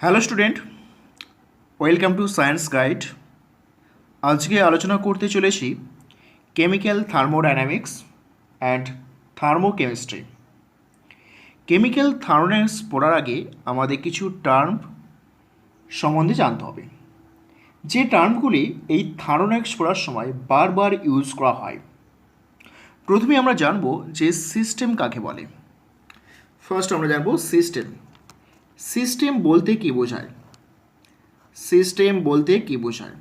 Hello student, welcome to science guide. আজকে আলোচনা করতে চলেছি chemical thermodynamics and thermochemistry. Chemical thermodynamics পড়ার আগে আমাদের কিছু টার্ম সম্বন্ধে জানতে হবে, যে টার্মগুলি এই থার্মোডাইনামিক্স পড়ার সময় বারবার ইউজ করা হয়। প্রথমে আমরা জানব যে সিস্টেম কাকে বলে। ফার্স্ট আমরা জানব সিস্টেম। সিস্টেম বলতে কী বোঝায়? সিস্টেম বলতে কী বোঝায়?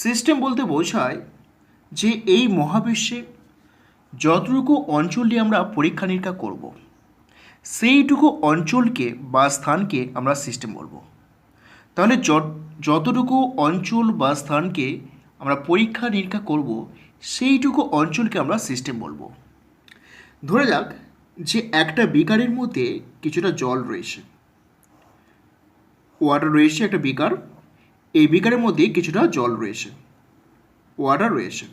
সিস্টেম বলতে বোঝায় যে এই মহাবিশ্বে যতটুকু অঞ্চল নিয়ে আমরা পরীক্ষা নিরীক্ষা করব, সেইটুকু অঞ্চলকে বা স্থানকে আমরা সিস্টেম বলবো। তাহলে যতটুকু অঞ্চল বা স্থানকে আমরা পরীক্ষা নিরীক্ষা করব, সেইটুকু অঞ্চলকে আমরা সিস্টেম বলবো। ধরে যাক যে একটা বিকারের মধ্যে কিছুটা জল রয়েছে, ওয়াটার রয়েছে, একটা বিকার, এই বিকারের মধ্যে কিছুটা জল রয়েছে, ওয়াটার রয়েছে।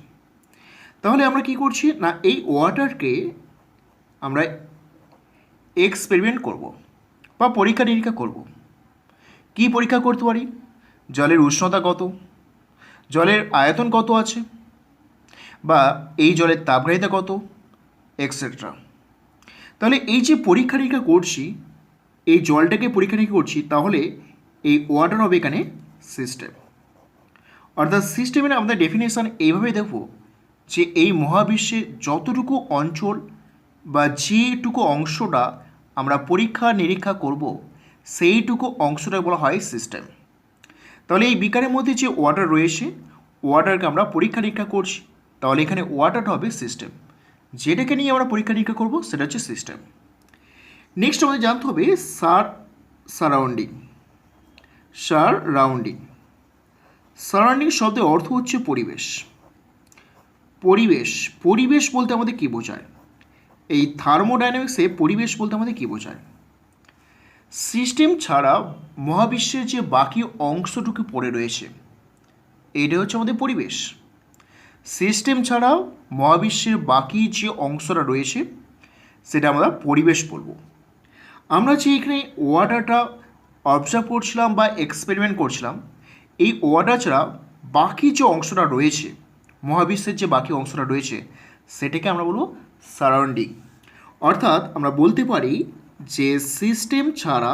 তাহলে আমরা কি করছি না, এই ওয়াটারকে আমরা এক্সপেরিমেন্ট করব বা পরীক্ষা নিরীক্ষা করব। কি পরীক্ষা করতে পারি? জলের উষ্ণতা কত, জলের আয়তন কত আছে, বা এই জলের তাপগ্রাহিতা কত, এক্সেট্রা। তাহলে এই যে পরীক্ষা নিরীক্ষা করছি, এই জলটাকে পরীক্ষা নিরীক্ষা করছি, তাহলে এই ওয়াটার হবে এখানে সিস্টেম। অর্থাৎ সিস্টেমের আমাদের ডেফিনেশান এইভাবে দেখব যে এই মহাবিশ্বে যতটুকু অঞ্চল বা যেটুকু অংশটা আমরা পরীক্ষা নিরীক্ষা করব, সেইটুকু অংশটা বলা হয় সিস্টেম। তাহলে এই বিকারের মধ্যে যে ওয়াটার রয়েছে, ওয়াটারকে আমরা পরীক্ষা নিরীক্ষা করছি, তাহলে এখানে ওয়াটারটা হবে সিস্টেম। যেটাকে নিয়ে আমরা পরীক্ষা নিরীক্ষা করব সেটা হচ্ছে সিস্টেম। নেক্সট আমাদের জানতে হবে সারাউন্ডিং। সারাউন্ডিং শব্দের অর্থ হচ্ছে পরিবেশ। পরিবেশ বলতে আমাদের কী বোঝায়? এই থার্মোডাইনামিক্সে পরিবেশ বলতে আমাদের কী বোঝায়? সিস্টেম ছাড়া মহাবিশ্বের যে বাকি অংশটুকু পড়ে রয়েছে, এইটা হচ্ছে আমাদের পরিবেশ। সিস্টেম ছাড়াও মহাবিশ্বের বাকি যে অংশটা রয়েছে সেটা আমরা পরিবেশ বলবো। আমরা যে এখানে ওয়াটারটা অবজার্ভ করছিলাম বা এক্সপেরিমেন্ট করছিলাম, এই ওয়াটার ছাড়া বাকি যে অংশটা রয়েছে, মহাবিশ্বের যে বাকি অংশটা রয়েছে, সেটাকে আমরা বলবো সারাউন্ডিং। অর্থাৎ আমরা বলতে পারি যে সিস্টেম ছাড়া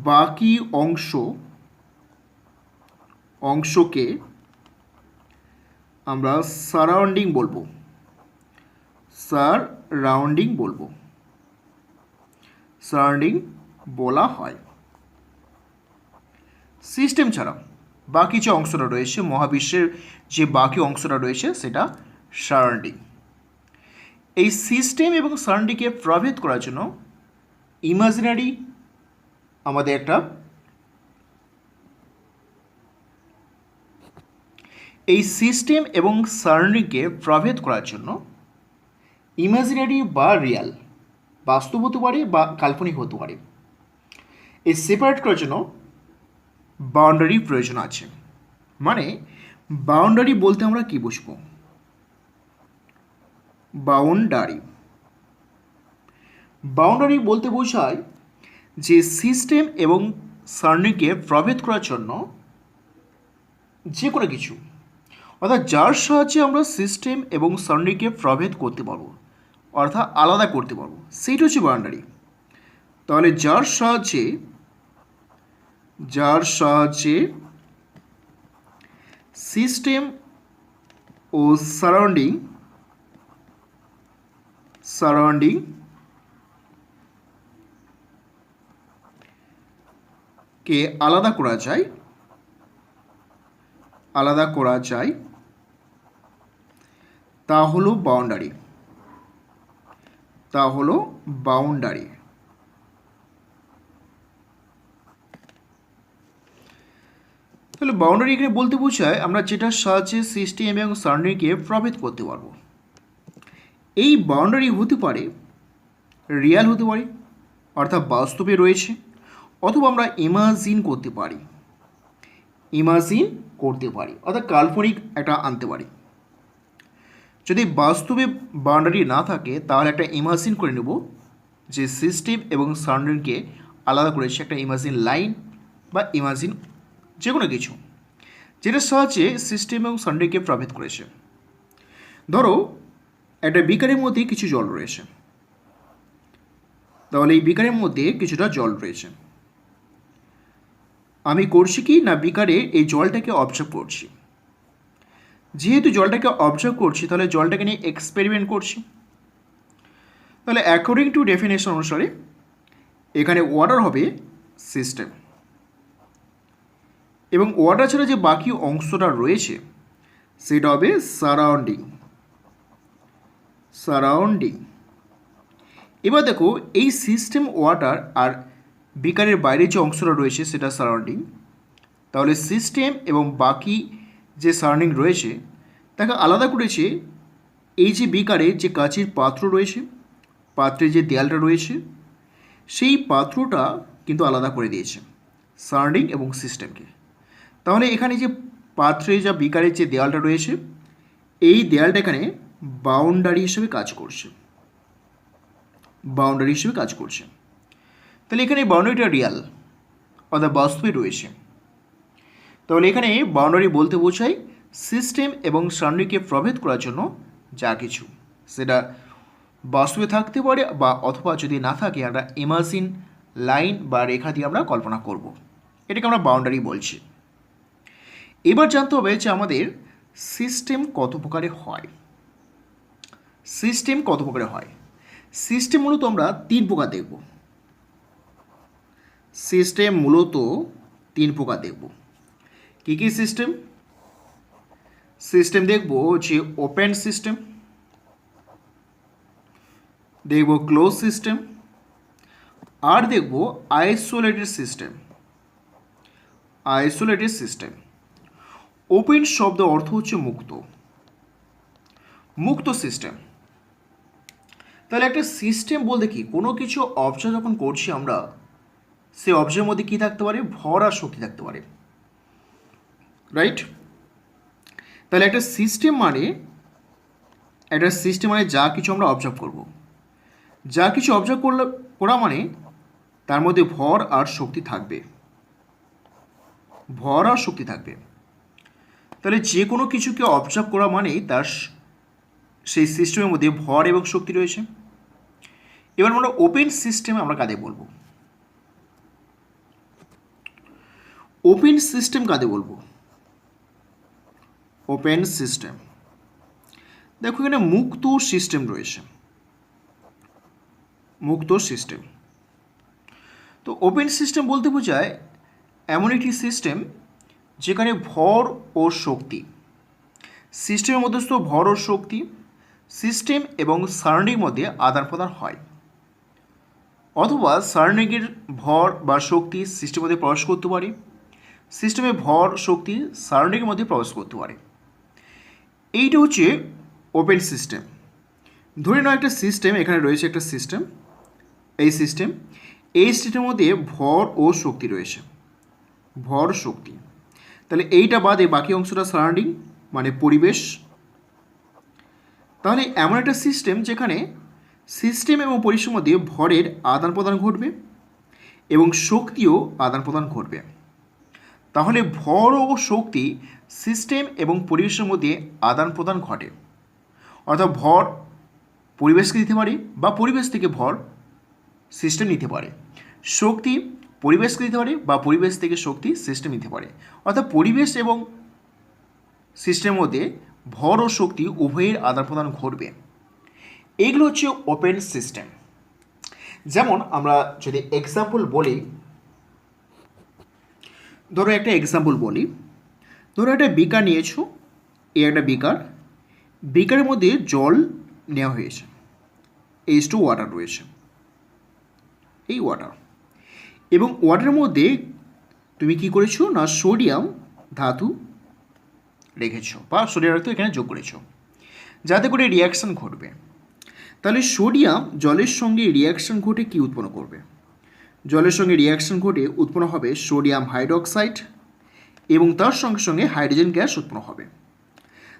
বাকি অংশকে আমরা সারাউন্ডিং বলবো। সারাউন্ডিং বলা হয়। সিস্টেম ছাড়া বাকি যে অংশটা রয়েছে, মহাবিশ্বের যে বাকি অংশটা রয়েছে, সেটা সারাউন্ডিং। এই সিস্টেম এবং সারাউন্ডিংকে প্রভেদ করার জন্য ইমাজিনারি আমাদের একটা এই সিস্টেম এবং সারাউন্ডিংকে প্রভেদ করার জন্য ইমাজিনারি বা রিয়াল, বাস্তব হতে পারে বা কাল্পনিক হতে পারে, এই সেপারেট করার জন্য বাউন্ডারি প্রয়োজন আছে। মানে বাউন্ডারি বলতে আমরা কি বুঝবো? বাউন্ডারি বলতে বোঝায় যে সিস্টেম এবং সারাউন্ডিংকে প্রভেদ করার জন্য যে কোনো কিছু, অর্থাৎ যার সাহায্যে আমরা সিস্টেম এবং সারাউন্ডিংকে প্রভেদ করতে পারবো, অর্থাৎ আলাদা করতে পারবো, সেইটা হচ্ছে বাউন্ডারি। তাহলে যার সাহায্যে সিস্টেম ও সারাউন্ডিং কে আলাদা করা যায় তা হলো বাউন্ডারি। তাহলে বাউন্ডারি এখানে বলতে বোঝায় আমরা যেটার সাহায্যে সিস্টেম এবং সারাউন্ডিংকে প্রভেদ করতে পারবো। এই বাউন্ডারি হতে পারে রিয়াল হতে পারে, অর্থাৎ বাস্তবে রয়েছে, অথবা আমরা ইমাজিন করতে পারি, অর্থাৎ কাল্পনিক একটা আনতে পারি। যদি বাস্তবে বাউন্ডারি না থাকে তাহলে একটা ইমাজিন করে নেব যে সিস্টেম এবং সারাউন্ডিংকে আলাদা করেছে একটা ইমাজিন লাইন বা ইমাজিন যে কোনো কিছু, যেটার সাহায্যে সিস্টেম এবং সারাউন্ডিংকে প্রভাবিত করেছে। ধরো একটা বিকারের মধ্যে কিছু জল রয়েছে, তাহলে এই বিকারের মধ্যে কিছুটা জল রয়েছে। আমি করছি কি না, বিকারে এই জলটাকে অবজার্ভ করছি। যেহেতু জলটাকে অবজার্ভ করছি তাহলে জলটাকে নিয়ে এক্সপেরিমেন্ট করছি। তাহলে অ্যাকর্ডিং টু ডেফিনেশন অনুসারে এখানে ওয়াটার হবে সিস্টেম, এবং ওয়াটার ছাড়া যে বাকি অংশটা রয়েছে সেটা হবে সারাউন্ডিং। সারাউন্ডিং এবার দেখো এই সিস্টেম ওয়াটার আর বিকারের বাইরে যে অংশটা রয়েছে সেটা সারাউন্ডিং। তাহলে সিস্টেম এবং বাকি যে সারাউন্ডিং রয়েছে তাকে আলাদা করেছে এই যে বিকারে যে কাচের পাত্র রয়েছে, পাত্রের যে দেয়ালটা রয়েছে সেই পাত্রটা কিন্তু আলাদা করে দিয়েছে সারাউন্ডিং এবং সিস্টেমকে। তাহলে এখানে যে পাত্রে যা বিকারের যে দেয়ালটা রয়েছে এই দেয়ালটা এখানে বাউন্ডারি হিসেবে কাজ করছে, বাউন্ডারি হিসেবে কাজ করছে। তাহলে এখানে বাউন্ডারিটা রিয়াল অর্থাৎ বাস্তবে রয়েছে। তাহলে এখানে বাউন্ডারি বলতে বোঝায় সিস্টেম এবং সারাউন্ডিংকে প্রভেদ করার জন্য যা কিছু, সেটা বাস্তবে থাকতে পারে বা অথবা যদি না থাকে একটা ইমাজিন লাইন বা রেখা দিয়ে আমরা কল্পনা করব, এটাকে আমরা বাউন্ডারি বলছি। এবার জানতে হবে যে আমাদের সিস্টেম কত প্রকারে হয়। সিস্টেম কত প্রকারে হয়? সিস্টেম মূলত আমরা তিন প্রকার দেখব। সিস্টেম মূলত তিন প্রকার দেখব। কী কী সিস্টেম? সিস্টেম দেখব যে ওপেন সিস্টেম, দেখব ক্লোজ সিস্টেম, আর দেখব isolated system. Isolated system. Open শব্দ অর্থ হচ্ছে মুক্ত, মুক্ত সিস্টেম। তাহলে একটা সিস্টেম বলতে কি, কোনো কিছু অবজার্ভ যখন করছি আমরা সেই অবজার্ভের মধ্যে কী থাকতে পারে? ভর আর শক্তি থাকতে পারে, রাইট? তাহলে একটা সিস্টেম মানে যা কিছু আমরা অবজার্ভ করব, যা কিছু অবজার্ভ করা মানে তার মধ্যে ভর আর শক্তি থাকবে, ভর আর শক্তি থাকবে। তাহলে যে কোনো কিছুকে অবজার্ভ করা মানে তার সেই সিস্টেমের মধ্যে ভর এবং শক্তি রয়েছে। এবার আমরা ওপেন সিস্টেম আমরা কাদের বলবো? ওপেন সিস্টেম কাদের বলবো? ওপেন সিস্টেম, দেখো এখানে মুক্ত সিস্টেম রয়েছে, মুক্ত সিস্টেম। তো ওপেন সিস্টেম বলতে বোঝায় এমন একটি সিস্টেম যেখানে ভর ও শক্তি, সিস্টেমের মধ্যস্থ ভর ও শক্তি সিস্টেম এবং সারাউন্ডিংয়ের মধ্যে আদান প্রদান হয়, অথবা সারাউন্ডিংয়ের ভর বা শক্তি সিস্টেমের মধ্যে প্রবেশ করতে পারে, সিস্টেমে ভর শক্তি সারাউন্ডিংয়ের মধ্যে প্রবেশ করতে পারে। এইটা হচ্ছে ওপেন সিস্টেম। ধরে নাও একটা সিস্টেম, এখানে রয়েছে একটা সিস্টেম, এই সিস্টেমের মধ্যে ভর ও শক্তি রয়েছে, ভর শক্তি। তাহলে এইটা বাদে বাকি অংশটা সারাউন্ডিং মানে পরিবেশ। তাহলে এমন একটা সিস্টেম যেখানে সিস্টেম এবং পরিবেশের মধ্যে ভরের আদান প্রদান ঘটবে এবং শক্তিও আদান প্রদান ঘটবে। তাহলে ভর ও শক্তি সিস্টেম এবং পরিবেশের মধ্যে আদান প্রদান ঘটে, অর্থাৎ ভর পরিবেশকে দিতে পারে বা পরিবেশ থেকে ভর সিস্টেম নিতে পারে, শক্তি পরিবেশকে দিতে পারে বা পরিবেশ থেকে শক্তি সিস্টেম নিতে পারে, অর্থাৎ পরিবেশ এবং সিস্টেমের মধ্যে ভর ও শক্তি উভয়ের আদান প্রদান ঘটবে। এইগুলো হচ্ছে ওপেন সিস্টেম। যেমন আমরা যদি এক্সাম্পল বলি, ধরো একটা এক্সাম্পল বলি, ধরো একটা বিকার নিয়েছো, এই একটা বিকারের মধ্যে জল নেওয়া হয়েছে, H2 ওয়াটার রয়েছে, এই ওয়াটার, এবং ওয়াটারের মধ্যে তুমি কি করেছো না সোডিয়াম ধাতু রেখেছো বা সোডিয়াম ধাতু এখানে যোগ করেছো যাতে করে রিয়াকশান ঘটবে। তাহলে সোডিয়াম জলের সঙ্গে রিয়াকশান ঘটে কি উৎপন্ন করবে? জলের সঙ্গে রিয়াকশান ঘটে উৎপন্ন হবে সোডিয়াম হাইড্রোক্সাইড এবং তার সঙ্গে সঙ্গে হাইড্রোজেন গ্যাস উৎপন্ন হবে।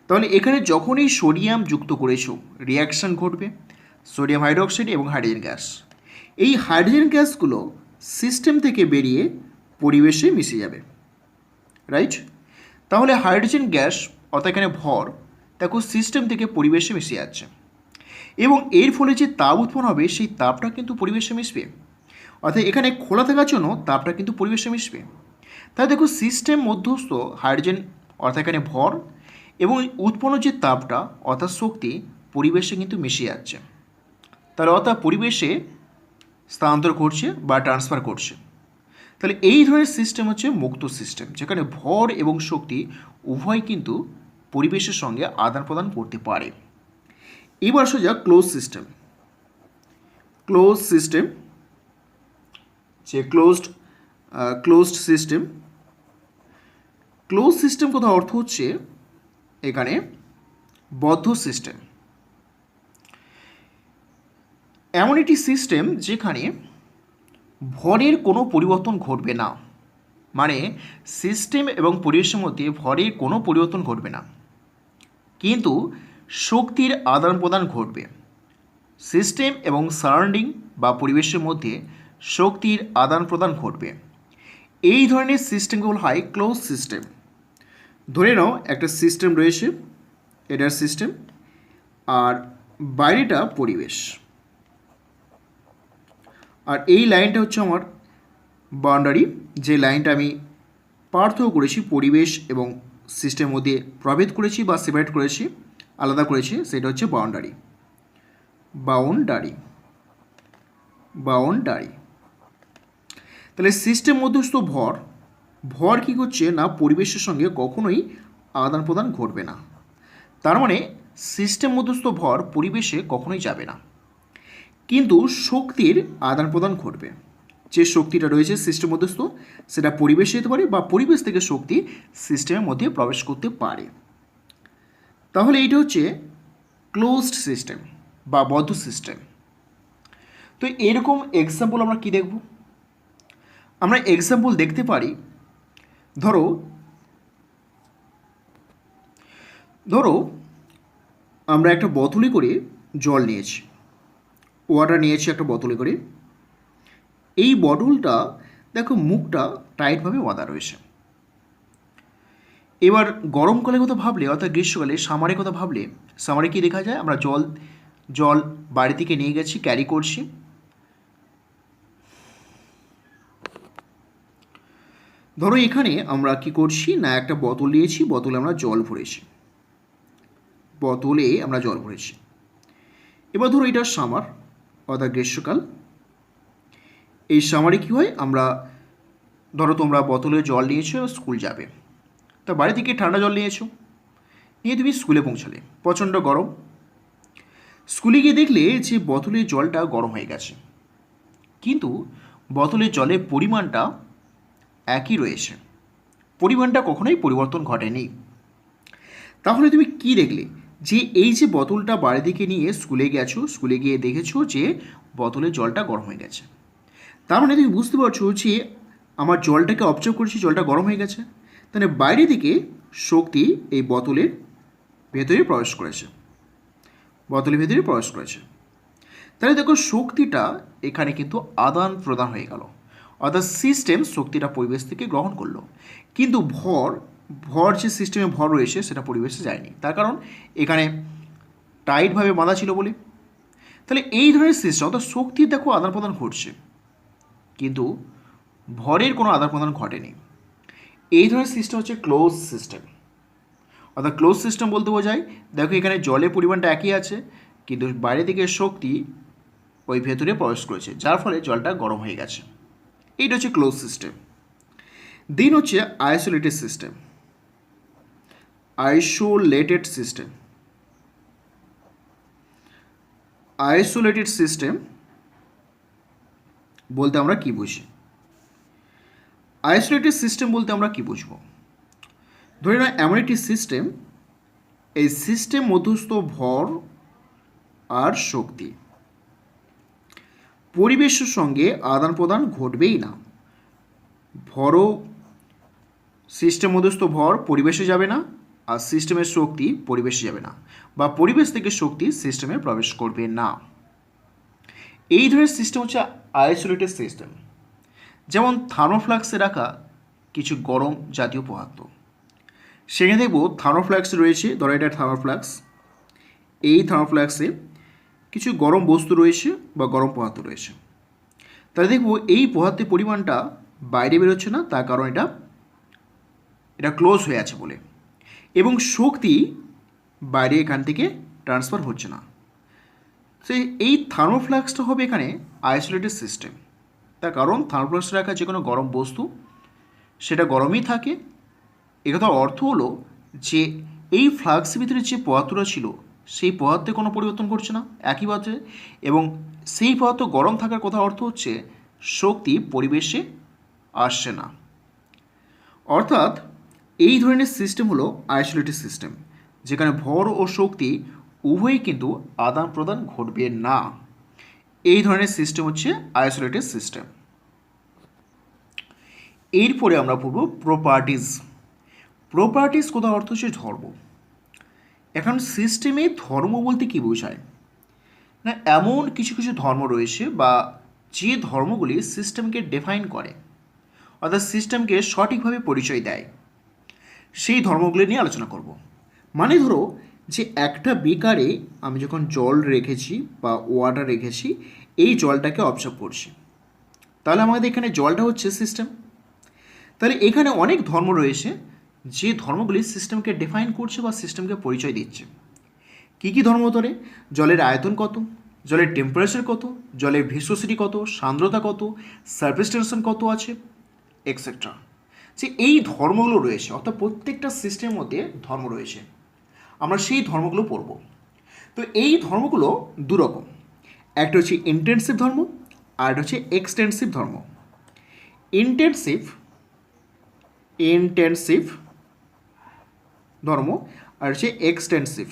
তাহলে এখানে যখনই সোডিয়াম যুক্ত করেছো রিয়াকশান ঘটবে, সোডিয়াম হাইড্রোক্সাইড এবং হাইড্রোজেন গ্যাস। এই হাইড্রোজেন গ্যাসগুলো সিস্টেম থেকে বেরিয়ে পরিবেশে মিশে যাবে, রাইট? তাহলে হাইড্রোজেন গ্যাস অর্থাৎ এখানে ভর দেখো সিস্টেম থেকে পরিবেশে মিশে যাচ্ছে, এবং এর ফলে যে তাপ উৎপন্ন হবে সেই তাপটা কিন্তু পরিবেশে মিশবে, অর্থাৎ এখানে খোলা থাকার জন্য তাপটা কিন্তু পরিবেশে মিশবে। তাই দেখো সিস্টেম মধ্যস্থ হাইড্রোজেন অর্থাৎ এখানে ভর এবং উৎপন্ন যে তাপটা অর্থাৎ শক্তি পরিবেশে কিন্তু মিশে যাচ্ছে, তাহলে অর্থাৎ পরিবেশে স্থানান্তর করছে বা ট্রান্সফার করছে। তাহলে এই ধরনের সিস্টেম হচ্ছে মুক্ত সিস্টেম, যেখানে ভর এবং শক্তি উভয় কিন্তু পরিবেশের সঙ্গে আদান প্রদান করতে পারে। এবার আসা যাক ক্লোজ সিস্টেম। ক্লোজ সিস্টেম যে ক্লোজড সিস্টেম। ক্লোজ সিস্টেম কথা অর্থ হচ্ছে এখানে বদ্ধ সিস্টেম, এমন একটি সিস্টেম যেখানে ভরের কোনো পরিবর্তন ঘটবে না, মানে সিস্টেম এবং পরিবেশের মধ্যে ভরের কোনো পরিবর্তন ঘটবে না, কিন্তু শক্তির আদান প্রদান ঘটবে। সিস্টেম এবং সারাউন্ডিং বা পরিবেশের মধ্যে শক্তির আদান প্রদান ঘটবে। এই ধরনের সিস্টেমকে বলা হয় ক্লোজ সিস্টেম। ধরে নাও একটা সিস্টেম রয়েছে, এটার সিস্টেম, আর বাইরেটা পরিবেশ, আর এই লাইনটা হচ্ছে আমার বাউন্ডারি, যে লাইনটা আমি পার্থক্য করেছি পরিবেশ এবং সিস্টেমের মধ্যে প্রভেদ করেছি বা সেপারেট করেছি, আলাদা করেছি, সেটা হচ্ছে বাউন্ডারি। বাউন্ডারি তাহলে সিস্টেম মধ্যস্থ ভর কী করছে না পরিবেশের সঙ্গে কখনোই আদান প্রদান ঘটবে না, তার মানে সিস্টেম মধ্যস্থ ভর পরিবেশে কখনোই যাবে না, কিন্তু শক্তির আদান প্রদান ঘটবে। যে শক্তিটা রয়েছে সিস্টেম মধ্যস্থ সেটা পরিবেশে যেতে পারে বা পরিবেশ থেকে শক্তি সিস্টেমের মধ্যে প্রবেশ করতে পারে। তাহলে এইটা হচ্ছে ক্লোজড সিস্টেম বা বদ্ধ সিস্টেম। তো এরকম এক্সাম্পল আমরা কি দেখব? আমরা এক্সাম্পল দেখতে পারি, ধরো আমরা একটা বোতলে করে জল নিয়েছি, ওয়াটার নিয়েছি একটা বোতলে করে। এই বটলটা দেখো মুখটা টাইটভাবে বাঁধা রয়েছে। এবার গরমকালের কথা ভাবলে অর্থাৎ গ্রীষ্মকালে সামারের কথা ভাবলে সামারে কী দেখা যায়, আমরা জল বাড়ি থেকে নিয়ে গেছি, ক্যারি করছি। ধরো এখানে আমরা কি করছি না একটা বোতল নিয়েছি, বোতলে আমরা জল ভরেছি। এবার ধরো এটা সামার অর্থাৎ গ্রীষ্মকাল। এই সামারে কী হয়, আমরা ধরো তোমরা বোতলে জল নিয়েছো স্কুল যাবে, তা বাড়ি থেকে ঠান্ডা জল নিয়ে তুমি স্কুলে পৌঁছালে, প্রচণ্ড গরম। স্কুলে গিয়ে দেখলে যে বোতলের জলটা গরম হয়ে গেছে, কিন্তু বোতলের জলের পরিমাণটা একই রয়েছে, পরিমাণটা কখনোই পরিবর্তন ঘটেনি। তাহলে তুমি কি দেখলে, যে এই যে বোতলটা বাড়ি থেকে নিয়ে স্কুলে গেছো, স্কুলে গিয়ে দেখেছো যে বোতলের জলটা গরম হয়ে গেছে, তার মানে তুমি বুঝতে পারছো যে আমার জলটাকে অবজার্ভ করেছি, জলটা গরম হয়ে গেছে, তাহলে বাইরে থেকে শক্তি এই বোতলের ভেতরে প্রবেশ করেছে, তাহলে দেখো শক্তিটা এখানে কিন্তু আদান প্রদান হয়ে গেল, অর্থাৎ সিস্টেম শক্তিটা পরিবেশ থেকে গ্রহণ করলো, কিন্তু ভর যে সিস্টেমে ভর রয়েছে সেটা পরিবেশে যায়নি, তার কারণ এখানে টাইটভাবে বাঁধা ছিল বলে। তাহলে এই ধরনের সিস্টেম অর্থাৎ শক্তির দেখো আদান প্রদান ঘটছে, কিন্তু ভরের কোনো আদান প্রদান ঘটেনি। এই ধরনের সিস্টেম হচ্ছে ক্লোজ সিস্টেম। অর্থাৎ ক্লোজ সিস্টেম বলতে বোঝায় দেখো এখানে জলের পরিমাণটা একই আছে, কিন্তু বাইরে থেকে শক্তি ওই ভেতরে প্রবেশ করেছে, যার ফলে জলটা গরম হয়ে গেছে। এইটা হচ্ছে ক্লোজ সিস্টেম। দেন হচ্ছে আইসোলেটেড সিস্টেম বলতে আমরা কি বুঝি? আইসোলেটেড সিস্টেম বলতে আমরা কি বুঝবো? ধরে না এমন একটি সিস্টেম, এই সিস্টেম মধ্যস্থ ভর আর শক্তি পরিবেশের সঙ্গে আদান প্রদান ঘটবেই না। সিস্টেম মধ্যস্থ ভর পরিবেশে যাবে না, আর সিস্টেমের শক্তি পরিবেশে যাবে না, বা পরিবেশ থেকে শক্তি সিস্টেমে প্রবেশ করবে না। এই ধরনের সিস্টেম হচ্ছে আইসোলেটেড সিস্টেম। যেমন থার্মোফ্লাক্সে রাখা কিছু গরম জাতীয় পদার্থ, সেখানে দেখব থার্মোফ্লাক্স রয়েছে, ধরো এটা থার্মোফ্লাক্স, এই থার্মোফ্লাক্সে কিছু গরম বস্তু রয়েছে বা গরম পদার্থ রয়েছে। তাহলে দেখব এই পদার্থের পরিমাণটা বাইরে বেরোচ্ছে না, তার কারণ এটা ক্লোজ হয়ে আছে বলে, এবং শক্তি বাইরে এখান থেকে ট্রান্সফার হচ্ছে না। সো এই থার্মোফ্লাক্সটা হবে এখানে আইসোলেটেড সিস্টেম, তার কারণ থার্মোফ্লাক্সে রাখা যে কোনো গরম বস্তু সেটা গরমই থাকে। একথার অর্থ হলো যে এই ফ্লাক্সের ভিতরে যে পদার্থটা ছিল সেই পদার্থে কোনো পরিবর্তন ঘটছে না একই পদার্থে, এবং সেই পদার্থ গরম থাকার কথা অর্থ হচ্ছে শক্তি পরিবেশে আসছে না। অর্থাৎ এই ধরনের সিস্টেম হলো আইসোলেটেড সিস্টেম, যেখানে ভর ও শক্তি উভয়ই কিন্তু আদান প্রদান ঘটবে না। এই ধরনের সিস্টেম হচ্ছে আইসোলেটেড সিস্টেম। এরপরে আমরা পড়ব প্রপার্টিজ। প্রপার্টিজ কোথাও অর্থ হচ্ছে ধর্ম। এখন সিস্টেমে ধর্ম বলতে কী বোঝায় না, এমন কিছু কিছু ধর্ম রয়েছে বা যে ধর্মগুলি সিস্টেমকে ডিফাইন করে, অর্থাৎ সিস্টেমকে সঠিকভাবে পরিচয় দেয়, সেই ধর্মগুলি নিয়ে আলোচনা করব। মানে ধরো যে একটা বিকারে আমি যখন জল রেখেছি বা ওয়াটার রেখেছি, এই জলটাকে অবজার্ভ করছি, তাহলে আমাদের এখানে জলটা হচ্ছে সিস্টেম। তাহলে এখানে অনেক ধর্ম রয়েছে যে ধর্মগুলি সিস্টেমকে ডিফাইন করছে বা সিস্টেমকে পরিচয় দিচ্ছে। কী কী ধর্ম ধরে? জলের আয়তন কত, জলের টেম্পারেচার কত, জলের ভিসকোসিটি কত, সান্দ্রতা কত, সারফেস টেনশন কত আছে, এক্সেট্রা। যে এই ধর্মগুলো রয়েছে, অর্থাৎ প্রত্যেকটা সিস্টেমের মধ্যে ধর্ম রয়েছে, আমরা সেই ধর্মগুলো পড়ব। তো এই ধর্মগুলো দুরকম, একটা হচ্ছে ইন্টেনসিভ ধর্ম আর একটা হচ্ছে এক্সটেন্সিভ ধর্ম। ইন্টেনসিভ ধর্ম আর হচ্ছে এক্সটেন্সিভ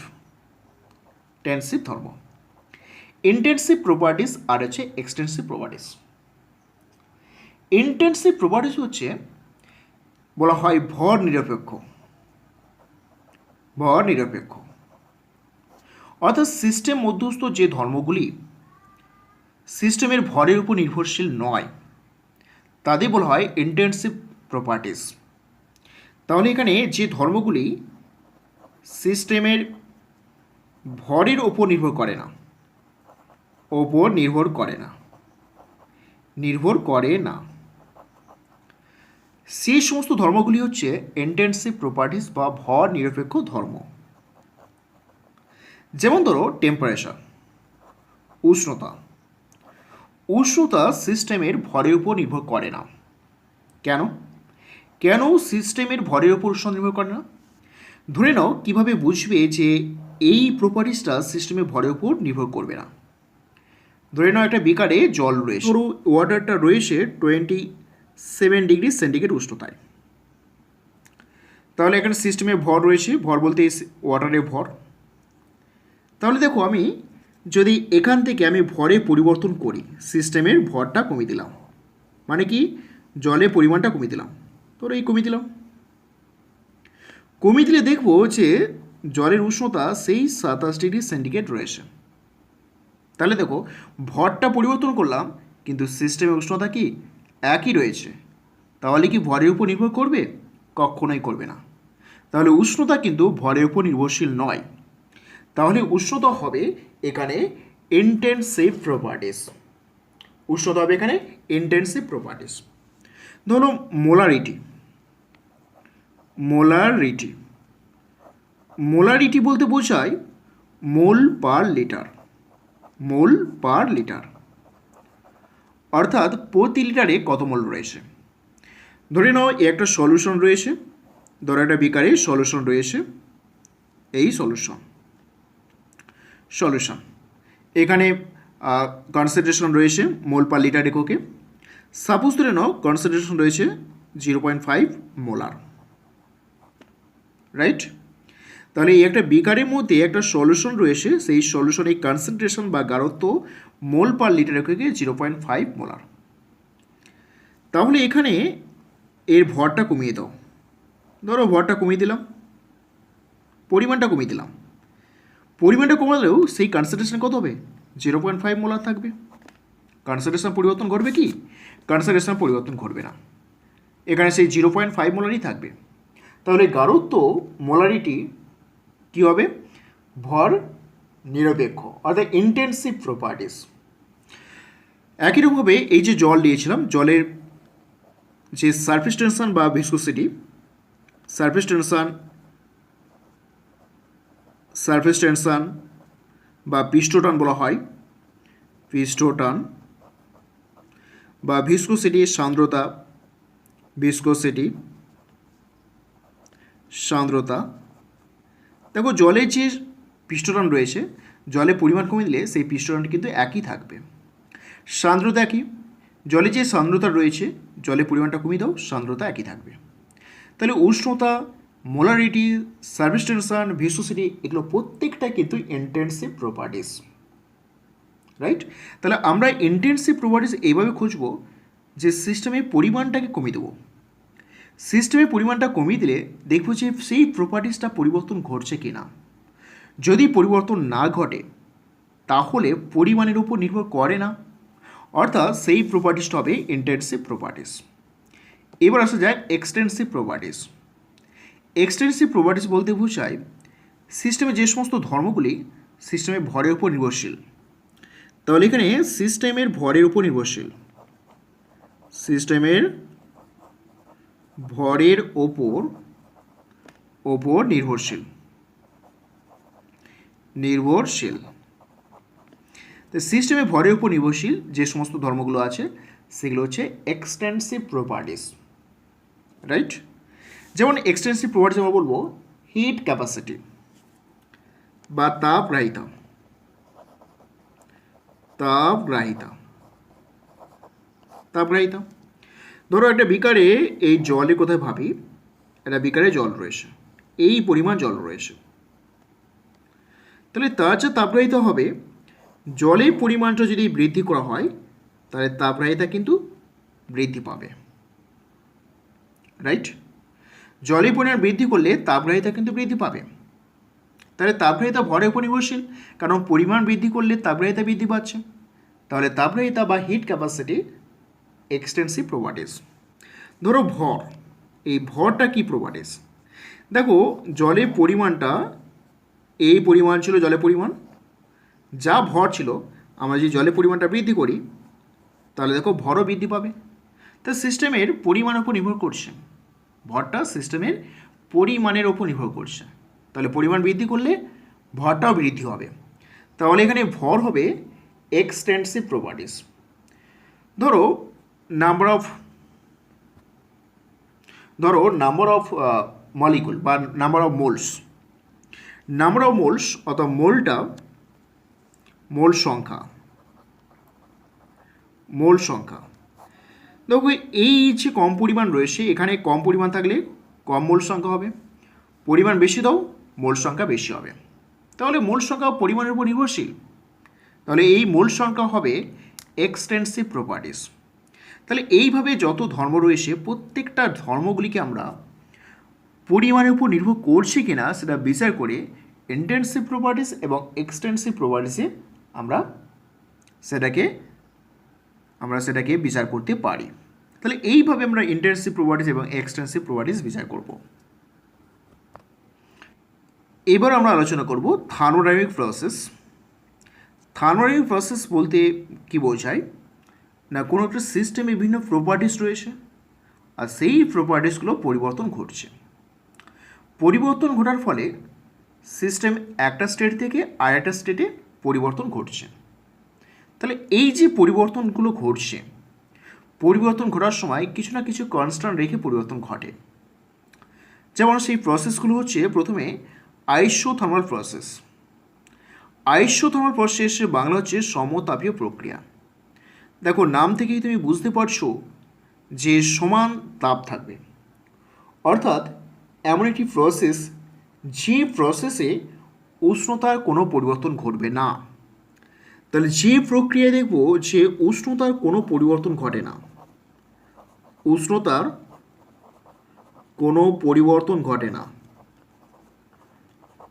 ধর্ম। ইন্টেনসিভ প্রপার্টিস আর হচ্ছে এক্সটেন্সিভ প্রপার্টিস। ইন্টেনসিভ প্রপার্টিস হচ্ছে বলা হয় ভর নিরপেক্ষ। অর্থাৎ সিস্টেম মধ্যস্থ যে ধর্মগুলি সিস্টেমের ভরের উপর নির্ভরশীল নয়, তাদের বলা হয় ইন্টেনসিভ প্রপার্টিস। তাহলে এখানে যে ধর্মগুলি সিস্টেমের ভরের ওপর নির্ভর করে না, সেই সমস্ত ধর্মগুলি হচ্ছে ইন্টেনসিভ প্রপার্টিস বা ভর নিরপেক্ষ ধর্ম। যেমন ধরো টেম্পারেচার, উষ্ণতা সিস্টেমের ভরের উপর নির্ভর করে না। কেন সিস্টেমের ভরের উপর উষ্ণতা নির্ভর করে না? ধরে নাও কীভাবে বুঝবে যে এই প্রপার্টিসটা সিস্টেমের ভরের উপর নির্ভর করবে না? ধরে নাও একটা বিকারে জল রয়েছে, ধরো ওয়াটারটা রয়েছে 27 ডিগ্রি সেন্টিগ্রেড উষ্ণতায়। তাহলে এখানে সিস্টেমের ভর রয়েছে, ভর বলতে ওয়াটারের ভর। তাহলে দেখো আমি যদি এখান থেকে আমি ভরে পরিবর্তন করি, সিস্টেমের ভরটা কমিয়ে দিলাম, মানে কি জলের পরিমাণটা কমিয়ে দিলাম, ধরো এই কমিয়ে দিলে দেখবো যে জলের উষ্ণতা সেই 27 ডিগ্রি সেন্টিগ্রেড রয়েছে। তাহলে দেখো ভরটা পরিবর্তন করলাম কিন্তু সিস্টেমের উষ্ণতা কি একই রয়েছে, তাহলে কি ভরের উপর নির্ভর করবে? কখনোই করবে না। তাহলে উষ্ণতা কিন্তু ভরের উপর নির্ভরশীল নয়। তাহলে উষ্ণতা হবে এখানে ইন্টেনসিভ প্রপার্টিস। ধরো মোলারিটি বলতে বোঝায় মোল পার লিটার, অর্থাৎ প্রতি লিটারে কত মোল রয়েছে। ধরে নাও একটা সলিউশন রয়েছে, ধরো একটা বিকারে সলিউশন রয়েছে, এই সলিউশন এখানে কনসেন্ট্রেশন রয়েছে মোল পার লিটার এককে। সাপোজ ধরে নাও কনসেন্ট্রেশন রয়েছে 0.5 মোলার, রাইট? তাহলে এই একটা বিকারের মধ্যে একটা সলিউশন রয়েছে, সেই সলিউশনের কনসেন্ট্রেশন বা গাঢ়ত্ব মোল পার লিটার এককে 0.5 মোলার। তাহলে এখানে এর ভরটা কমিয়ে দাও, ধরো ভরটা কমিয়ে দিলাম, পরিমাণটা কমিয়ে দিলাম, পরিমাণটা কমালেও সেই কনসেন্ট্রেশন কত হবে? 0.5 মোলার থাকবে। কনসেন্ট্রেশন পরিবর্তন ঘটবে কি? কনসেন্ট্রেশন পরিবর্তন ঘটবে না, এখানে সেই 0.5 মোলারই থাকবে। তাহলে গাঢ়ত্ব মোলারিটি কী হবে? ভর নিরপেক্ষ, অর্থাৎ ইন্টেন্সিভ প্রপার্টিস। একই রকমভাবে এই যে জল দিয়েছিলাম, জলের যে সারফেস টেনশন বা ভিসকোসিটি, সারফেস টেনশন বা পৃষ্ঠটান বলা হয়, পৃষ্ঠটান বা ভিসকোসিটি সান্দ্রতা, ভিসকোসিটি সান্দ্রতা। দেখো জলের যে পৃষ্ঠটান রয়েছে, জলের পরিমাণ কমে দিলে সেই পৃষ্ঠটানটি কিন্তু একই থাকবে। সান্দ্রতা একই, জলে যে সান্দ্রতা রয়েছে, জলের পরিমাণটা কমিয়ে দাও, সান্দ্রতা একই থাকবে। তাহলে উষ্ণতা, মোলারিটি, সারফেস টেনশন, ভিসকোসিটি, এগুলো প্রত্যেকটাই কিন্তু ইন্টেন্সিভ প্রপার্টিস, রাইট? তাহলে আমরা ইন্টেন্সিভ প্রপার্টিস এইভাবে খুঁজবো যে সিস্টেমের পরিমাণটাকে কমিয়ে দেবো। সিস্টেমের পরিমাণটা কমিয়ে দিলে দেখবো যে সেই প্রপার্টিসটা পরিবর্তন ঘটছে কি না। যদি পরিবর্তন না ঘটে তাহলে পরিমাণের উপর নির্ভর করে না, অর্থাৎ সেই প্রপার্টিসটা হবে ইন্টেন্সিভ প্রপার্টিস। এবার আসা যায় এক্সটেন্সিভ প্রপার্টিস। এক্সটেন্সিভ প্রপার্টিস বলতে বোঝায় সিস্টেমে যে সমস্ত ধর্মগুলি সিস্টেমের ভরের উপর নির্ভরশীল। তাহলে এখানে সিস্টেমের ভরের উপর নির্ভরশীল, সিস্টেমের ভরের ওপর নির্ভরশীল, তো সিস্টেমের ভরের উপর নির্ভরশীল যে সমস্ত ধর্মগুলো আছে সেগুলো হচ্ছে এক্সটেন্সিভ প্রপার্টিস, রাইট? যেমন এক্সটেন্সিভ প্রপার্টিস আমরা বলবো হিট ক্যাপাসিটি বা তাপগ্রাহিতা। ধরো একটা বিকারে এই জলের কোথায় ভাবি, একটা বিকারে জল রয়েছে, এই পরিমাণ জল রয়েছে, তাহলে তার যে তাপগ্রাহিতা হবে, জলের পরিমাণটা যদি বৃদ্ধি করা হয় তাহলে তাপগ্রাহিতা কিন্তু বৃদ্ধি পাবে, রাইট? জলের পরিমাণ বৃদ্ধি করলে তাপগ্রাহিতা কিন্তু বৃদ্ধি পাবে। তাহলে তাপগ্রাহিতা ভরের উপর নির্ভরশীল, কারণ পরিমাণ বৃদ্ধি করলে তাপগ্রাহিতা বৃদ্ধি পাচ্ছে। তাহলে তাপগ্রাহিতা বা হিট ক্যাপাসিটি এক্সটেন্সিভ প্রপার্টিস। ধরো ভর, এই ভরটা কি প্রপার্টিস? দেখো জলের পরিমাণটা, এই পরিমাণ ছিল জলের পরিমাণ, যা ভর ছিল, আমরা যদি জলের পরিমাণটা বৃদ্ধি করি তাহলে দেখো ভরও বৃদ্ধি পাবে। তা সিস্টেমের পরিমাণের উপর নির্ভর করছে, ভরটা সিস্টেমের পরিমাণের ওপর নির্ভর করছে, তাহলে পরিমাণ বৃদ্ধি করলে ভরটাও বৃদ্ধি হবে। তাহলে এখানে ভর হবে এক্সটেন্সিভ প্রপার্টিস। ধরো নাম্বার অফ মলিকুল বা নাম্বার অফ মোলস, অথবা মোল সংখ্যা। দেখো এই যে কম পরিমাণ রয়েছে, এখানে কম পরিমাণ থাকলে কম মোল সংখ্যা হবে, পরিমাণ বেশি দাও মোল সংখ্যা বেশি হবে। তাহলে মোল সংখ্যা পরিমাণের উপর নির্ভরশীল, তাহলে এই মোল সংখ্যা হবে এক্সটেন্সিভ প্রপার্টিস। তাহলে এইভাবে যত ধর্ম রয়েছে প্রত্যেকটা ধর্মগুলিকে আমরা পরিমাণের উপর নির্ভর করছি কিনা সেটা বিচার করে ইন্টেন্সিভ প্রপার্টিস এবং এক্সটেন্সিভ প্রপার্টিসে আমরা সেটাকে বিচার করতে পারি। তাহলে এইভাবে আমরা ইন্টেন্সিভ প্রপার্টিস এবং এক্সটেন্সিভ প্রপার্টিস বিচার করব। এবার আমরা আলোচনা করব থার্মোডাইনামিক প্রসেস। থার্মোডাইনামিক প্রসেস বলতে কি বোঝায় না, কোনো একটা সিস্টেমে বিভিন্ন প্রপার্টিস রয়েছে আর সেই প্রপার্টিসগুলো পরিবর্তন ঘটছে। পরিবর্তন ঘটার ফলে সিস্টেম একটা স্টেট থেকে আরেকটা স্টেটে পরিবর্তন ঘটছে। তাহলে এই যে পরিবর্তনগুলো ঘটছে, পরিবর্তন ঘটার সময় কিছু না কিছু কনস্ট্যান্ট রেখে পরিবর্তন ঘটে। যেমন সেই প্রসেসগুলো হচ্ছে প্রথমে আইসোথার্মাল প্রসেস। আইসোথার্মাল প্রসেসের বাংলা হচ্ছে সমতাপীয় প্রক্রিয়া। দেখো নাম থেকেই তুমি বুঝতে পারছো যে সমান তাপ থাকবে, অর্থাৎ এমন একটি প্রসেস যে প্রসেসে উষ্ণতার কোনো পরিবর্তন ঘটবে না। তাহলে যে প্রক্রিয়ায় দেখব যে উষ্ণতার কোনো পরিবর্তন ঘটে না, উষ্ণতার কোনো পরিবর্তন ঘটে না,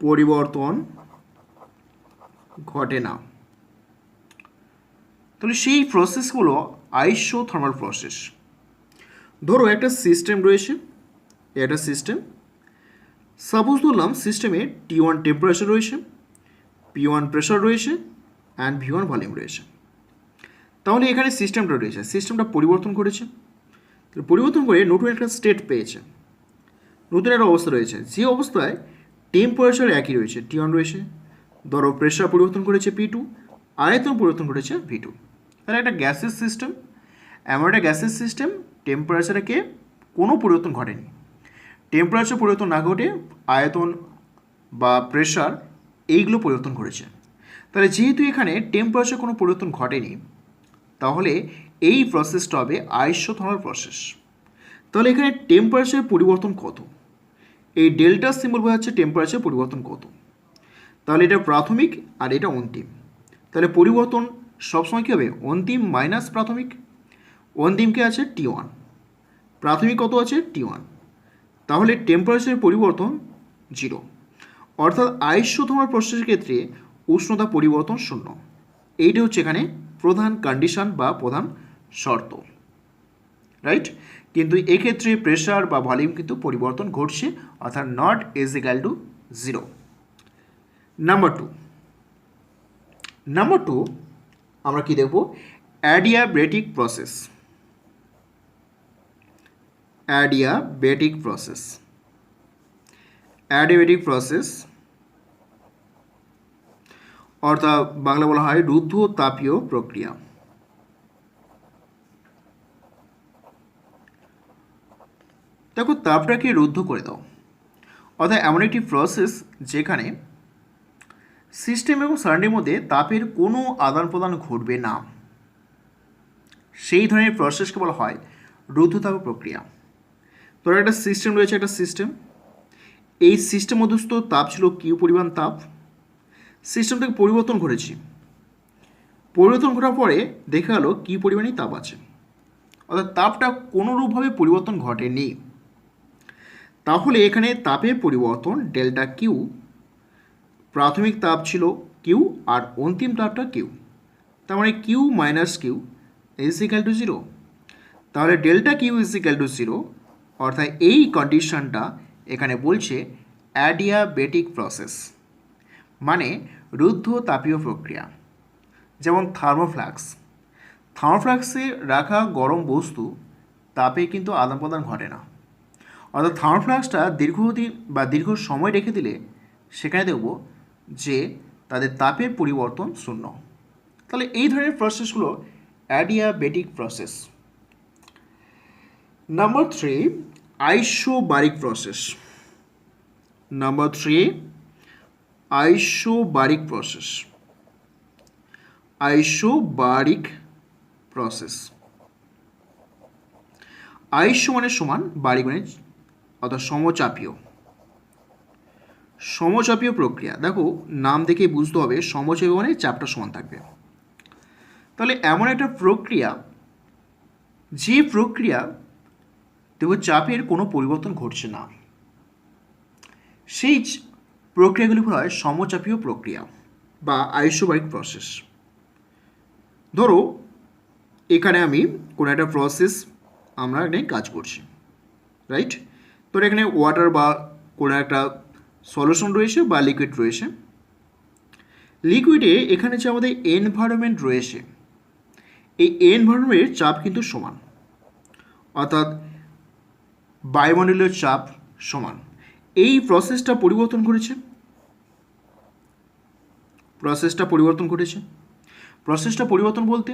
পরিবর্তন ঘটে না। তাহলে সেই প্রসেসগুলো আইসোথার্মাল প্রসেস। ধরো একটা সিস্টেম রয়েছে, একটা সিস্টেম, সাপোজ ধরলাম সিস্টেমে T1 টেম্পারেচার রয়েছে, P1 প্রেশার রয়েছে অ্যান্ড V1 ভলিউম রয়েছে। তাহলে এখানে সিস্টেমটা রয়েছে, সিস্টেমটা পরিবর্তন করেছে, পরিবর্তন করে নতুন একটা স্টেট পেয়েছে, নতুন একটা অবস্থা রয়েছে, যে অবস্থায় টেম্পারেচার একই রয়েছে, T1 রয়েছে, ধরো প্রেশার পরিবর্তন করেছে P2, আয়তন পরিবর্তন করেছে V2। তাহলে একটা গ্যাসের সিস্টেম, এমন একটা গ্যাসের সিস্টেম টেম্পারেচারকে কোনো পরিবর্তন ঘটেনি, টেম্পারেচার পরিবর্তন না ঘটে আয়তন বা প্রেশার এইগুলো পরিবর্তন করেছে। তাহলে যেহেতু এখানে টেম্পারেচার কোনো পরিবর্তন ঘটেনি, তাহলে এই প্রসেসটা হবে আইসোথার্মাল প্রসেস। তাহলে এখানে টেম্পারেচার পরিবর্তন কত, এই ডেল্টা সিম্বল বোঝাচ্ছে টেম্পারেচার পরিবর্তন কত। তাহলে এটা প্রাথমিক আর এটা অন্তিম, তাহলে পরিবর্তন সবসময় কী হবে, অন্তিম মাইনাস প্রাথমিক। অন্তিমকে আছে T1, প্রাথমিক কত আছে T1, তাহলে টেম্পারেচারের পরিবর্তন 0, অর্থাৎ আইসোথার্মাল প্রসেসের ক্ষেত্রে উষ্ণতা পরিবর্তন 0। এইটা হচ্ছে এখানে প্রধান কন্ডিশন বা প্রধান শর্ত, রাইট। কিন্তু এক্ষেত্রে প্রেশার বা ভলিউম কিন্তু পরিবর্তন ঘটছে, অর্থাৎ not is equal to 0। Number two আমরা কি দেখব, অ্যাডিয়াবেটিক প্রসেস। অ্যাডিয়াবেটিক প্রসেস অর্থাৎ বাংলা বলা হয় রুদ্ধ তাপীয় প্রক্রিয়া। দেখো তাপটাকে রুদ্ধ করে দাও, অর্থাৎ এমন একটি প্রসেস যেখানে সিস্টেম এবং সারাউন্ডিং মধ্যে তাপের কোনো আদান প্রদান ঘটবে না, সেই ধরনের প্রসেসকে বলা হয় রুদ্ধতাপ প্রক্রিয়া। তো একটা সিস্টেম রয়েছে, একটা সিস্টেম, এই সিস্টেম মধ্যস্থ তাপ ছিল কিউ পরিমাণ তাপ, সিস্টেমটাকে পরিবর্তন ঘটেছি, পরিবর্তন ঘটার পরে দেখা গেল কি পরিমাণই তাপ আছে, অর্থাৎ তাপটা কোনোরূপভাবে পরিবর্তন ঘটেনি। তাহলে এখানে তাপের পরিবর্তন ডেল্টা কিউ, প্রাথমিক তাপ ছিল কিউ আর অন্তিম তাপটা কিউ, তার মানে Q minus Q is equal to 0। তাহলে delta Q is equal to 0, অর্থাৎ এই কন্ডিশনটা এখানে বলছে অ্যাডিয়াবেটিক প্রসেস, মানে রুদ্ধ তাপীয় প্রক্রিয়া। যেমন থার্মোফ্লাক্সে রাখা গরম বস্তু তাপে কিন্তু আদান প্রদান ঘটে না, অর্থাৎ থার্মোফ্লাক্সটা দীর্ঘদিন বা দীর্ঘ সময় রেখে দিলে সেখানে দেখব যে তাদের তাপের পরিবর্তন 0। তাহলে এই ধরনের প্রসেসগুলো adiabatic process. Number 3, isobaric process. Isobaric process. Iso মানে সমান, বারিক মানে অর্থাৎ সমচাপীয় প্রক্রিয়া। দেখো নাম দেখে বুঝতে হবে সমচাপীয় মানে চাপটা সমান থাকবে। তাহলে এমন একটা প্রক্রিয়া, যে প্রক্রিয়া দেখো চাপের কোনো পরিবর্তন ঘটছে না, সেই প্রক্রিয়াগুলি বলা হয় সমচাপীয় প্রক্রিয়া বা আইসোবারিক প্রসেস। ধরো এখানে আমি কোনো একটা প্রসেস আমরা এখানে কাজ করছি, রাইট। তো এখানে ওয়াটার বা কোনো একটা সলিউশন রয়েছে বা লিকুইড রয়েছে। লিকুইডে এখানে যে আমাদের এনভায়রনমেন্ট রয়েছে, এই এনভায়রনমেন্টের চাপ কিন্তু সমান, অর্থাৎ বায়ুমণ্ডলীয় চাপ সমান। এই প্রসেসটা পরিবর্তন ঘটেছে, প্রসেসটা পরিবর্তন বলতে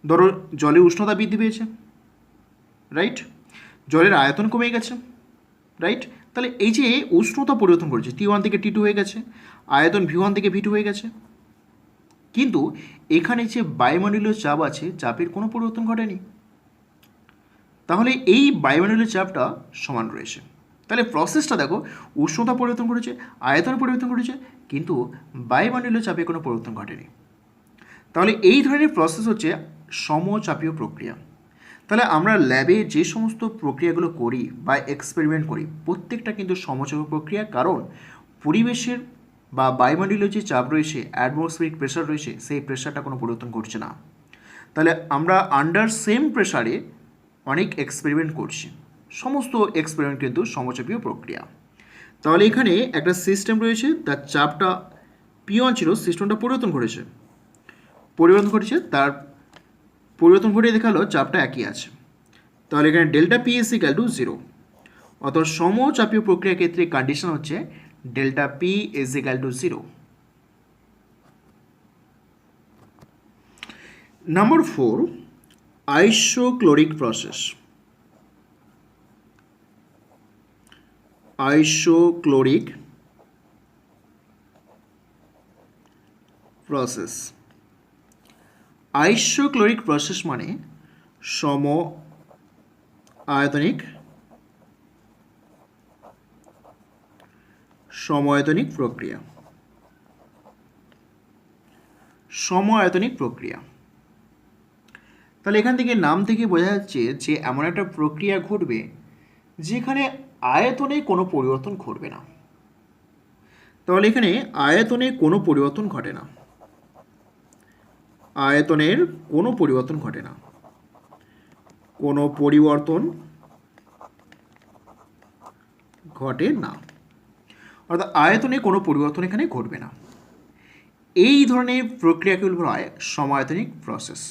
ধরো জলের উষ্ণতা বৃদ্ধি পেয়েছে, রাইট, জলের আয়তন কমে গেছে, রাইট। তাহলে এই যে উষ্ণতা পরিবর্তন করেছে, T1 থেকে T2 হয়ে গেছে, আয়তন V1 থেকে V2 হয়ে গেছে, কিন্তু এখানে যে বায়ুমণ্ডলীয় চাপ আছে, চাপের কোনো পরিবর্তন ঘটেনি। তাহলে এই বায়ুমণ্ডলীয় চাপটা সমান রয়েছে। তাহলে প্রসেসটা দেখো উষ্ণতা পরিবর্তন করেছে, আয়তন পরিবর্তন করেছে, কিন্তু বায়ুমণ্ডলীয় চাপে কোনো পরিবর্তন ঘটেনি। তাহলে এই ধরনের প্রসেস হচ্ছে সমচাপীয় প্রক্রিয়া। তাহলে আমরা ল্যাবে যে সমস্ত প্রক্রিয়াগুলো করি বা এক্সপেরিমেন্ট করি, প্রত্যেকটা কিন্তু সমচাপীয় প্রক্রিয়া, কারণ পরিবেশের বা বায়ুমণ্ডলীয় যে চাপ রয়েছে, অ্যাটমসফিয়ারিক প্রেশার রয়েছে, সেই প্রেশারটা কোনো পরিবর্তন ঘটছে না। তাহলে আমরা আন্ডার সেম প্রেশারে অনেক এক্সপেরিমেন্ট করছি। সমস্ত এক্সপেরিমেন্ট কিন্তু সমচাপীয় প্রক্রিয়া। তাহলে এখানে একটা সিস্টেম রয়েছে, তার চাপটা P1 ছিল, সিস্টেমটা পরিবর্তন ঘটেছে, তার পরিবর্তন ঘটে দেখালো চাপটা একই আছে। তাহলে এখানে delta P is equal to 0, অর্থাৎ সমচাপীয় প্রক্রিয়ার ক্ষেত্রে কন্ডিশন হচ্ছে delta P is equal to 0। Number 4, isochoric process. Isochoric process. Isochoric process মানে সম আয়তনিক প্রক্রিয়া। সম-আয়তনিক প্রক্রিয়া। তাহলে এখান থেকে নাম থেকে বোঝা যাচ্ছে যে এমন একটা প্রক্রিয়া ঘটবে যেখানে আয়তনে কোনো পরিবর্তন ঘটবে না। তাহলে এখানে আয়তনে কোনো পরিবর্তন ঘটে না, আয়তনের কোনো পরিবর্তন ঘটে না, কোনো পরিবর্তন ঘটে না, অর্থাৎ আয়তনে কোনো পরিবর্তন এখানে ঘটবে না। এই ধরনের প্রক্রিয়াকে বলা হয় সম-আয়তনিক প্রসেস।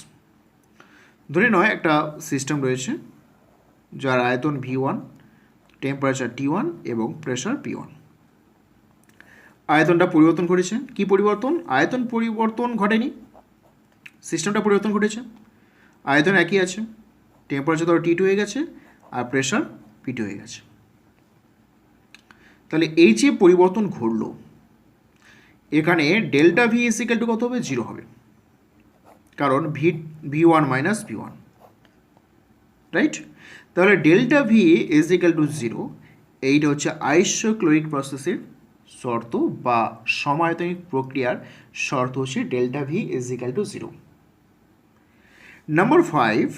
ধরে নয় একটা সিস্টেম রয়েছে যার আয়তন V1, টেম্পারেচার T1 এবং প্রেশার P1। আয়তনটা পরিবর্তন করেছে। কি পরিবর্তন? আয়তন পরিবর্তন ঘটেনি, সিস্টেমটা পরিবর্তন ঘটেছে। আয়তন একই আছে, টেম্পারেচার ধরো T2 হয়ে গেছে আর প্রেশার P2 হয়ে গেছে। তাহলে এই যে পরিবর্তন ঘটলো, এখানে delta V is equal to কত হবে? 0 হবে, কারণ V1 মাইনাস V1, রাইট? তাহলে delta V is equal to 0, এইটা হচ্ছে আইসোক্লোরিক প্রসেসের শর্ত বা সম-আয়তনিক প্রক্রিয়ার শর্ত হচ্ছে delta V is equal to 0। Number 5,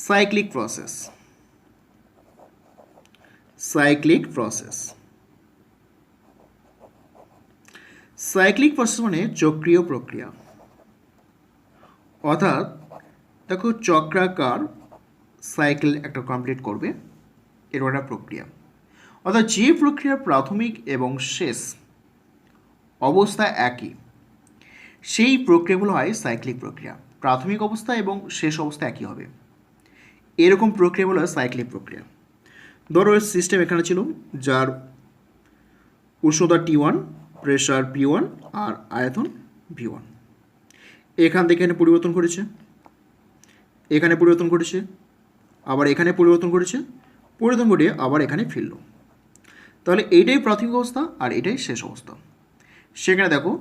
cyclic process. Cyclic process. Cyclic process মানে চক্রীয় প্রক্রিয়া, অর্থাৎ দেখো চক্রাকার সাইকেল একটা কমপ্লিট করবে, এর একটা প্রক্রিয়া। অর্থাৎ যে প্রক্রিয়ার প্রাথমিক এবং শেষ অবস্থা একই, সেই প্রক্রিয়াগুলো হয় সাইক্লিক প্রক্রিয়া। প্রাথমিক অবস্থা এবং শেষ অবস্থা একই হবে, এরকম প্রক্রিয়াগুলো হয় সাইক্লিক প্রক্রিয়া। ধরো সিস্টেম এখানে ছিল যার উষ্ণতা T1, প্রেশার P1 আর আয়তন V1। এখান থেকে এখানে পরিবর্তন করেছে, এখানে পরিবর্তন করেছে, আবার এখানে পরিবর্তন করেছে, পরিবর্তন ঘটিয়ে আবার এখানে ফিরল। তাহলে এইটাই প্রাথমিক অবস্থা আর এটাই শেষ অবস্থা। সেখানে দেখো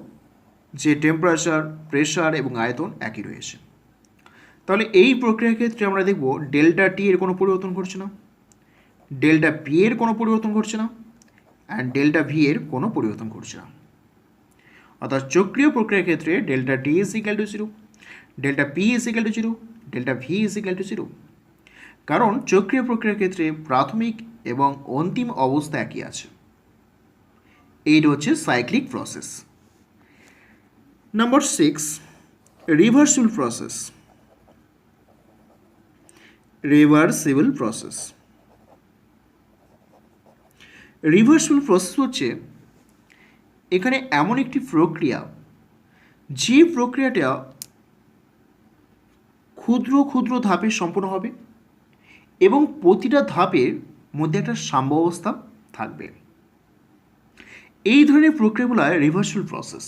যে টেম্পারেচার, প্রেশার এবং আয়তন একই রয়েছে। তাহলে এই প্রক্রিয়ার ক্ষেত্রে আমরা দেখব ডেল্টা টি এর কোনো পরিবর্তন ঘটছে না, ডেল্টা পি এর কোনো পরিবর্তন ঘটছে না, অ্যান্ড ডেল্টা ভি এর কোনো পরিবর্তন ঘটছে না। অর্থাৎ চক্রীয় প্রক্রিয়ার ক্ষেত্রে delta T is equal to 0, delta P is equal to 0, delta V is equal to 0, কারণ চক্রীয় প্রক্রিয়ার ক্ষেত্রে প্রাথমিক এবং অন্তিম অবস্থা একই আছে। এইটা হচ্ছে cyclic process. Number 6, reversible process. Reversible process. Reversible process হচ্ছে এখানে এমন একটি প্রক্রিয়া যে প্রক্রিয়াটা ক্ষুদ্র ক্ষুদ্র ধাপে সম্পন্ন হবে এবং প্রতিটা ধাপের মধ্যে একটা সাম্যাবস্থা থাকবে। এই ধরনের প্রক্রিয়াগুলো রিভার্সিবল প্রসেস,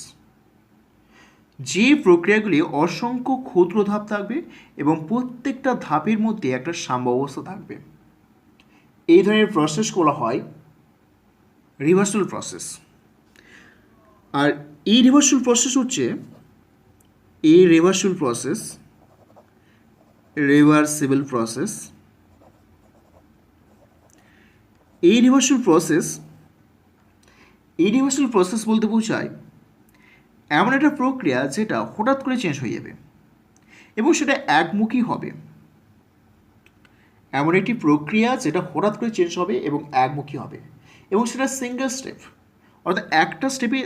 যে প্রক্রিয়াগুলি অসংখ্য ক্ষুদ্র ধাপ থাকবে এবং প্রত্যেকটা ধাপের মধ্যে একটা সাম্যাবস্থা থাকবে। এই ধরনের প্রসেসগুলো হয় রিভার্সিবল প্রসেস। আর এই রিভার্সিবল প্রসেস হচ্ছে রিভার্সিবল প্রসেস বলতে বোঝায় এমন একটা প্রক্রিয়া যেটা হঠাৎ করে চেঞ্জ হয়ে যাবে এবং সেটা একমুখী হবে। এমন একটি প্রক্রিয়া যেটা হঠাৎ করে চেঞ্জ হবে এবং একমুখী হবে এবং সেটা সিঙ্গেল স্টেপ, অর্থাৎ একটা স্টেপে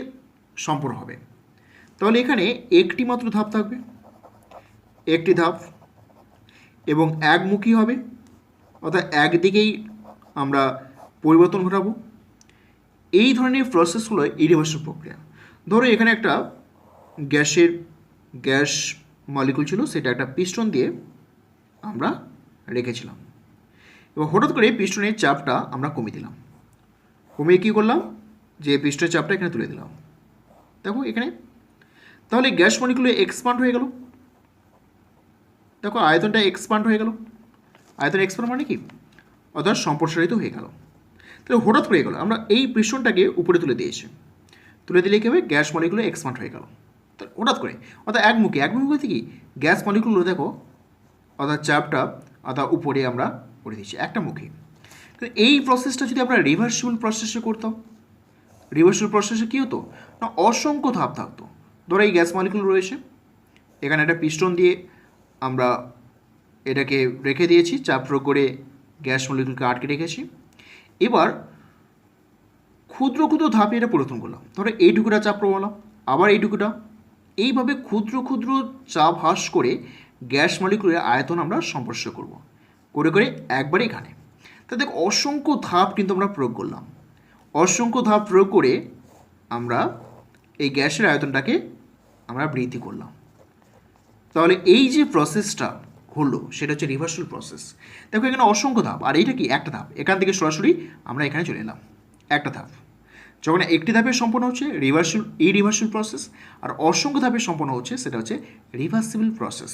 সম্পূর্ণ হবে। তাহলে এখানে একটি মাত্র ধাপ থাকবে, একটি ধাপ, এবং একমুখী হবে, অর্থাৎ একদিকেই আমরা পরিবর্তন ঘটাবো। এই ধরনের প্রসেসগুলো ইরিভার্সিবল প্রক্রিয়া। ধরো এখানে একটা গ্যাস মলিকুল ছিল, সেটা একটা পিস্টন দিয়ে আমরা রেখেছিলাম, এবং হঠাৎ করে পিস্টনের চাপটা আমরা কমিয়ে দিলাম। কমিয়ে কী করলাম, যে পিস্টনের চাপটা এখানে তুলে দিলাম। দেখো এখানে, তাহলে গ্যাস মলিকুলে এক্সপান্ড হয়ে গেল। দেখো আয়তনটা এক্সপান্ড হয়ে গেল। আয়তন এক্সপান্ড মানে কি, অর্থাৎ সম্প্রসারিত হয়ে গেল। তাহলে হঠাৎ করে গেল, আমরা এই পিস্টনটাকে উপরে তুলে দিয়েছি, তুলে দিলে কী হবে, গ্যাস মলিকুলে এক্সপান্ড হয়ে গেল। তো হঠাৎ করে, অর্থাৎ একমুখী বলতে কি, গ্যাস মলিকুলগুলো দেখো, অর্থাৎ চাপটা অর্থাৎ উপরে আমরা করে দিচ্ছি, একটা মুখী। তো এই প্রসেসটা যদি আমরা রিভার্সিবল প্রসেসে করতাম, রিভার্সিবল প্রসেসে কী হতো না, অসংখ্য ধাপ থাকতো। ধরো এই গ্যাস মলিকুল রয়েছে, এখানে একটা পিস্টন দিয়ে আমরা এটাকে রেখে দিয়েছি, চাপ প্রয়োগ করে গ্যাস মলিকুলকে আটকে রেখেছি। এবার ক্ষুদ্র ক্ষুদ্র ধাপে এটা পরিবর্তন করলাম। ধরো এইটুকুটা চাপ প্রবাহ, আবার এইটুকুটা, এইভাবে ক্ষুদ্র ক্ষুদ্র চাপ হ্রাস করে গ্যাস মলিকুলের আয়তন আমরা সম্প্রসারিত করব, করে করে একবারে এখানে। তা দেখ অসংখ্য ধাপ কিন্তু আমরা প্রয়োগ করলাম, অসংখ্য ধাপ প্রয়োগ করে আমরা এই গ্যাসের আয়তনটাকে আমরা বৃদ্ধি করলাম। তাহলে এই যে প্রসেসটা হলো সেটা হচ্ছে রিভার্সিবল প্রসেস। দেখো এখানে অসংখ্য ধাপ, আর এইটা কি, একটা ধাপ। এখান থেকে সরাসরি আমরা এখানে চলে এলাম, একটা ধাপ। যখন একটি ধাপে সম্পন্ন হচ্ছে ইরিভার্সিবল প্রসেস, আর অসংখ্য ধাপে সম্পন্ন হচ্ছে সেটা হচ্ছে রিভার্সিবল প্রসেস।